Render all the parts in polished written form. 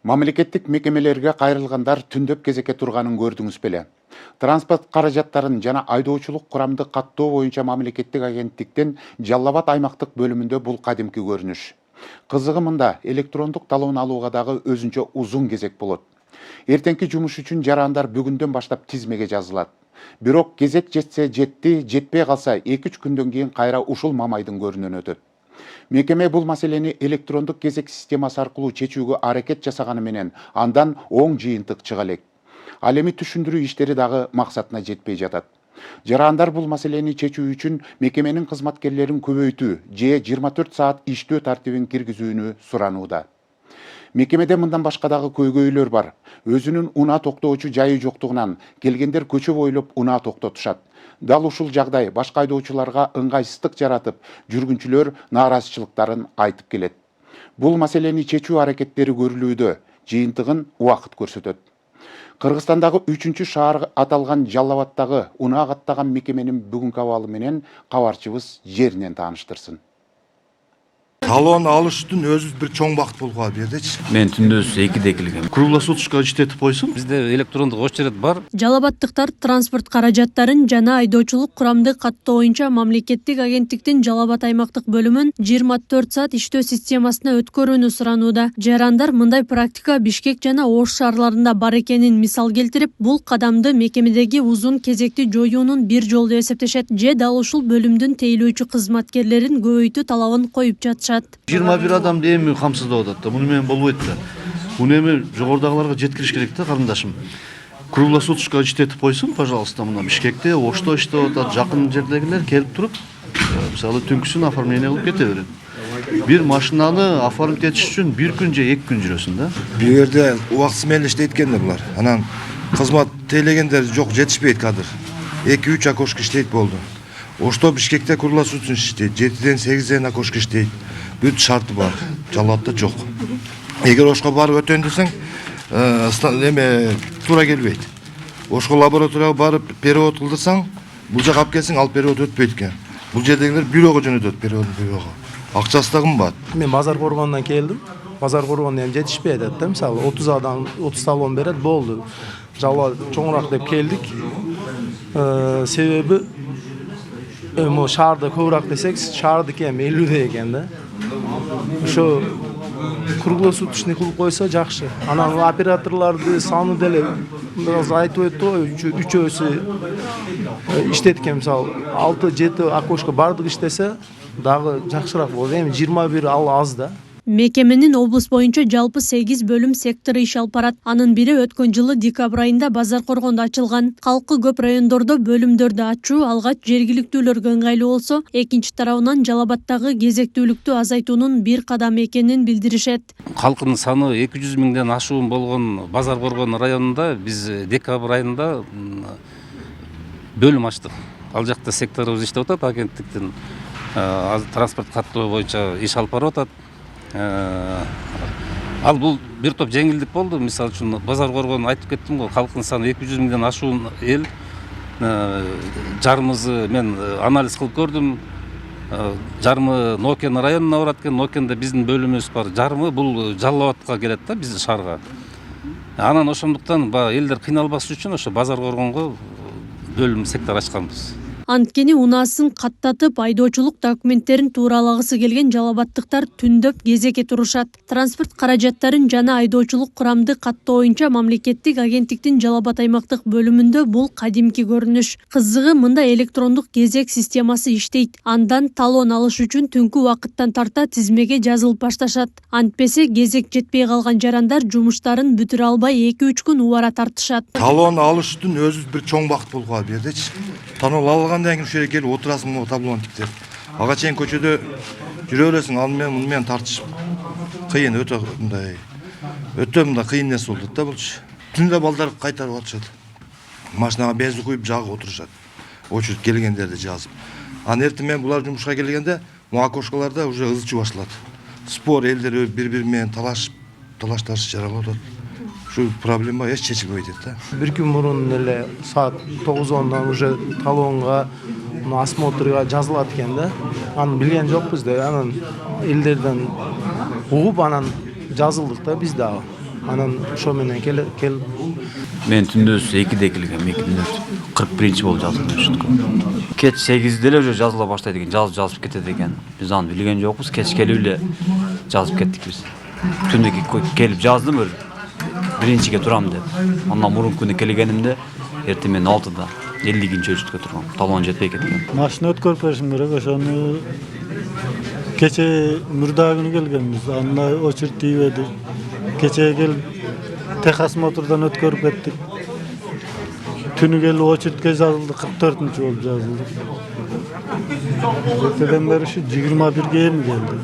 Мамлекеттик мекемелерге кайрылгандар түндөп кезекке турганын көрдүңүз беле. Транспорт каражаттарын жана айдоочулук курамды каттоо боюнча мамлекеттик агенттиктин Жалал Абад аймактык бөлүмүндө бул кадимки көрүнүш. Кызыгы мында электрондук талоон алууга дагы өзүнчө узун кезек болот. Эртеңки жумуш үчүн жарандар бүгүндөн баштап тизмеге жазылат. Бирок кезек жетсе жетти, жетпей калса 2-3 күндөн кийин кайра ушул мамайдын көрүнөн өтөт. Мекеме бул маселени электрондук кезек системасы аркылуу чечүүгө аракет жасаганы менен андан оң жыйынтык чыга элек. Ал эми түшүндүрүү иштери дагы максатына жетпей жатат. Жарандар бул маселени чечүү үчүн мекеменин кызматкерлерин көбөйтүү же 24 саат иштөө тартибин киргизүүнү суранууда. Мекемеде мындан башка дагы көйгөйлөр бар. Өзүнүн унаа токтоочу жайы жоктугунан келгендер көчө бойлоп унаа токтотушат. Дал ушул жагдай башка айдоочуларга ыңгайсыздык жаратып, жүргүнчүлөр нааразычылыктарын айтып келет. Бул маселени чечүү аракеттери көрүлүүдө, жыйынтыгын убакыт көрсөтөт. Кыргызстандагы 3-чү шаар аталган Жалал Абадтагы унаа каттаган мекеменин бүгүнкү абалы менен кабарчыбыз жеринен тааныштырсын. Талон алыш үчүн өзүбүз бир чоң бакыт болгон бердичи. Мен түндөс 2-де келгем. Круглосуточка иштетип койсун. Бизде электрондук очередь бар. Жалал Абадтыктар транспорт каражаттарын жана айдоочулук курамды каттоо боюнча мамлекеттик агенттиктин Жалал Абад аймактык бөлүмүн 24 саат иштөө системасына өткөрүүнү суранууда. Жарандар мындай практика Бишкек жана Ош шаарларында бар экенин мисал келтирип, бул кадамды мекемедеги узун кезекти жоюунун бир жолу деп эсептешет же дал ушул бөлүмдүн тейлөөчү кызматкерлерин көбөйтүү талабын коюп жатышат. 21 адам эми камсыздап атат да. Муну менен болбойт да. Муну эми жогорудагыларга жеткириш керек да, карындашым. Круглосуточка иштетип койсун, пожалуйста, мына Бишкекте, Ошто иштеп атат, жакын жердегилер келип туруп, мисалы түнкүсүн оформление кылып кете берет. Бир машинаны оформить этиш үчүн 1 күн же 2 күн жүрөсүн да. Бул жерде убакытсыз менен иштейт экен булар. Анан кызмат тейлегендер жок, жетишпейт кадыр. 2-3 окошко иштейт болду. Ошто Бишкекте круглосуточно иштейт, 7-ден 8-ден окошко иштейт. Бүт шарты бар. Жалал Абадта жок. Эгер Ошко барып өтөйүн десең, эме туура келбейт. Ошко лабораторияга барып перевод кылдырсаң, бул жака алып келсең, ал перевод өтпөйт экен. Бул жердегилер бюрого жөнөтөт, бюрого. Акчасы да кымбат. Мен Базар Коргондон келдим. Базар Коргондо эми жетишпей атат да, мисалы 30 адам 30 талон берет, болду. Жалал чоңураак деп келдик. Себеби эми шаарда көбүрөөк десек, шаардыки эми 50 экен да. Ошо круглосуточный кылып койсо жакшы. Анан операторлорду саны деле бираз айтып өттү, үчөөсү иштеткен, мисалы 6-7 окошко бардык иштесе дагы жакшыраак болот. Эми 21 ал аз да. Мекеменин облус боюнча жалпы 8 бөлүм сектору иш алып барат. Анын бири өткөн жылы декабрь айында Базар Коргондо ачылган. Калкы көп райондордо бөлүмдөрдү ачуу алгач жергиликтүүлөргө ыңгайлуу болсо, экинчи тарабынан Жалал Абадтагы кезектүүлүктү азайтуунун бир кадам экенин билдиришет. Калкынын саны 200 миңден ашуун болгон Базар Коргон районунда биз декабрь айында бөлүм ачтык. Ал жакта секторубуз иштеп атат, агенттиктин транспорт каттоо боюнча иш алып барып атат. Ал бул бир топ жеңилдик болду. Мисалы үчүн Базар Коргон айтып кеттим го, калкынын саны 200 миңден ашуун эл. Жарымызы мен анализ кылып көрдүм. Жарымы Нокен районуна барат экен. Нокенде биздин бөлүмүбүз бар. Жарымы бул Жалал Абадка келет да, биздин шаарга. Анан ошондуктан элдер кыйналбаш үчүн ошо Базар Коргонго бөлүм сектор ачканбыз. Анткени унаасын каттатып, айдоочулук документтерин тууралагысы келген Жалал Абадтыктар түндөп кезекке турушат. Транспорт каражаттарын жана айдоочулук курамды каттоо боюнча мамлекеттик агенттиктин Жалал Абад аймактык бөлүмүндө бул кадимки көрүнүш. Кызыгы мында электрондук кезек системасы иштейт. Андан талоон алыш үчүн түнкү убакыттан тарта тизмеге жазылып башташат. Антпесе кезек жетпей калган жарандар жумуштарын бүтүрө албай 2-3 күн убара тартышат. Талон алыш үчүн өзүбүз бир чоң бакыт болгон бердичи. Таныл алгандан кийин ушул жерге келип отурасың, таблоны тиктеп. Ага чейин көчөдө жүрө бересиң, ал менен муну менен тартышып. Кыйын, өтө мындай кыйын нерсе болот да булчу. Түндө балдар кайтарып атышат. Машинага бензин куюп жагып отурушат. Очередь келгендерди жазып. Анан эртең менен булар жумушка келгенде, му окошкаларда уже ызычуу башталат. Спор, элдер бири-бири менен талашташып жаралып атат. Şu problema eş çeşilmeydi de. Bir gün murun ele saat 9-10'dan уже talonga, осмотрга жазылат экен да. Аны билген жокпуз да. Анан элдерден угуп анан жазылдык да биз дагы. Анан ошо менен келип Мен түндөс 2-де келгем, 2-ден 41-чи болуп жазылып. Кеч 8-де эле уже жазыла баштайт экен, жазып кетет экен. Биз аны билген жокпуз, кеч келип эле жазып кеттик биз. Түндө келип жаздым өл. Биринчиге турам деп. Андан мурунку күнү келгенимде эртең 6-да 50-нчи очередке тургам. Талон жетпей кеткен. Машина өткөрүп беришим керек, ошону кече мурда күнү келгенбиз. Анда очередь тийбеди. Кече келип Техас мотордан өткөрүп кеттик. Түнү келип очередке жазылдык, 44-нчи болуп жазылдык. Эртеден бери ушу 21-ге эми келди.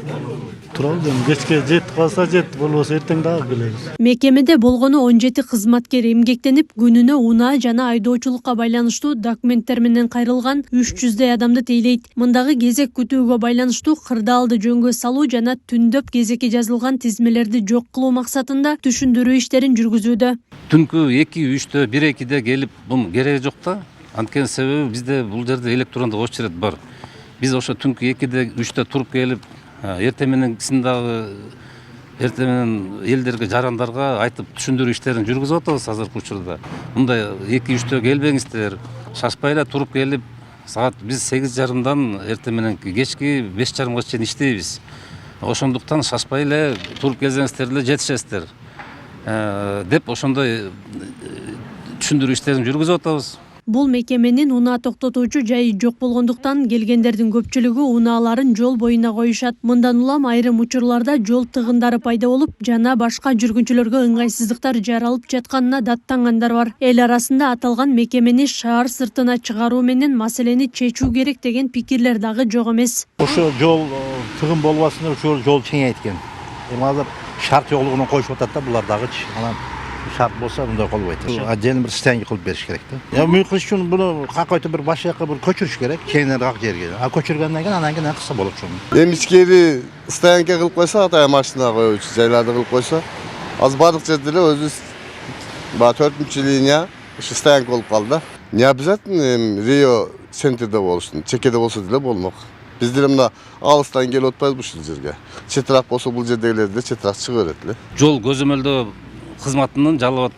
Туралды, кечке жетип калса жетти, болбосо эртең дагы келебиз. Мекемеде болгону 17 кызматкер эмгектенип, күнүнө унаа жана айдоочулукка байланыштуу документтер менен кайрылган 300 адамды тейлейт. Мындагы кезек күтүүгө байланыштуу кырдаалды жөнгө салуу жана түндөп кезекке жазылган тизмелерди жок кылуу максатында түшүндүрүү иштерин жүргүзүүдө. Түнкү 2-3-тө 1-2-де келип бунун кереги жок да. Анткени себеби бизде бул жерде электрондук очередь бар. Биз ошо түнкү 2-де 3-те туруп келип эртең мененкисин дагы эртең менен элдерге, жарандарга айтып түшүндүрүү иштерин жүргүзүп атабыз азыркы учурда. Мындай 2-3-тө келбеңиздер, шашпай эле туруп келип, саат биз 8:30-дан эртең мененки кечки 5:30-га чейин иштейбиз. Ошондуктан шашпай эле туруп келсеңиздер эле жетишесиздер деп ошондой түшүндүрүү иштерин жүргүзүп атабыз. Бул мекеменин унаа токтотуучу жайы жок болгондуктан келгендердин көпчүлүгү унааларын жол боюна коюшат. Мындан улам айрым учурларда жол тыгындары пайда болуп, жана башка жүргүнчүлөргө ыңгайсыздыктар жаралып жатканына даттангандар бар. Эл арасында аталган мекемени шаар сыртына чыгаруу менен маселени чечүү керек деген пикирлер дагы жок эмес. Ошо жол тыгын болбасын, ошо жол кеңейткен. Эми азыр шарт жолугунан коюшуп атат да, булар дагычы. Анан шарт болса мындай болбойт. Отдельно бир стенги кылып бериш керек да. Мүмкүн үчүн буну какой-то бир баш жака бир көчүрүш керек, кеңирээк жерге. Көчүргөндөн кийин анан кийин кылса болот ошону. Эми ичкери стоянка кылып койсо, атайын машина коюучу жайларды кылып койсо, азыр бардык жерде эле өзүбүз 4-нчи линия ушу стоянка болуп калды да. Не обязательно Рио центрде болуштун, чекеде болсо деле болмок. Биз деле мына алыстан келип атпайбыз ушул жерге. Четирак болсо бул жердегилер деле четирак чыга берет эле. Жол көзөмөлдөө кызматынын Жалал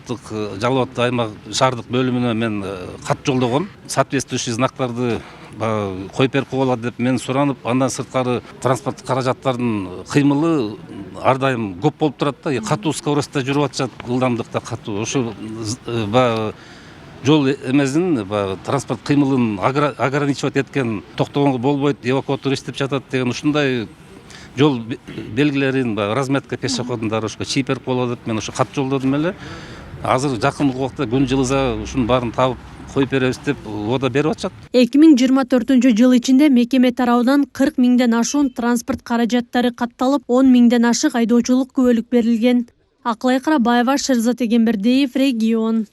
Абад аймак шаардык бөлүмүнө мен кат жолдогом. Соответствующий знактарды коюп берип койгула деп мен суранып, андан сырткары транспорттук каражаттардын кыймылы ар дайым көп болуп турат да. Катуу скоростьта жүрүп атышат, ылдамдыкта катуу. Ошо жол эмесин транспорт кыймылын ограничивать эткен, токтогонго болбойт, эвакуатор иштеп жатат деген ушундай жол белгилерин разметка пешеходдун дорожка чийип берип койгула деп мен ошо кат жолдодум эле. Азыр жакын убакта күн жылыса ушунун баарын табып коюп беребиз деп ода берип атышат. 2024-жыл ичинде мекеме тарабынан 40 миңден ашуун транспорт каражаттары катталып, 10 миңден ашык айдоочулук күбөлүк берилген. Акылай Карабаева, Шерзат Эгембердиев, Регион.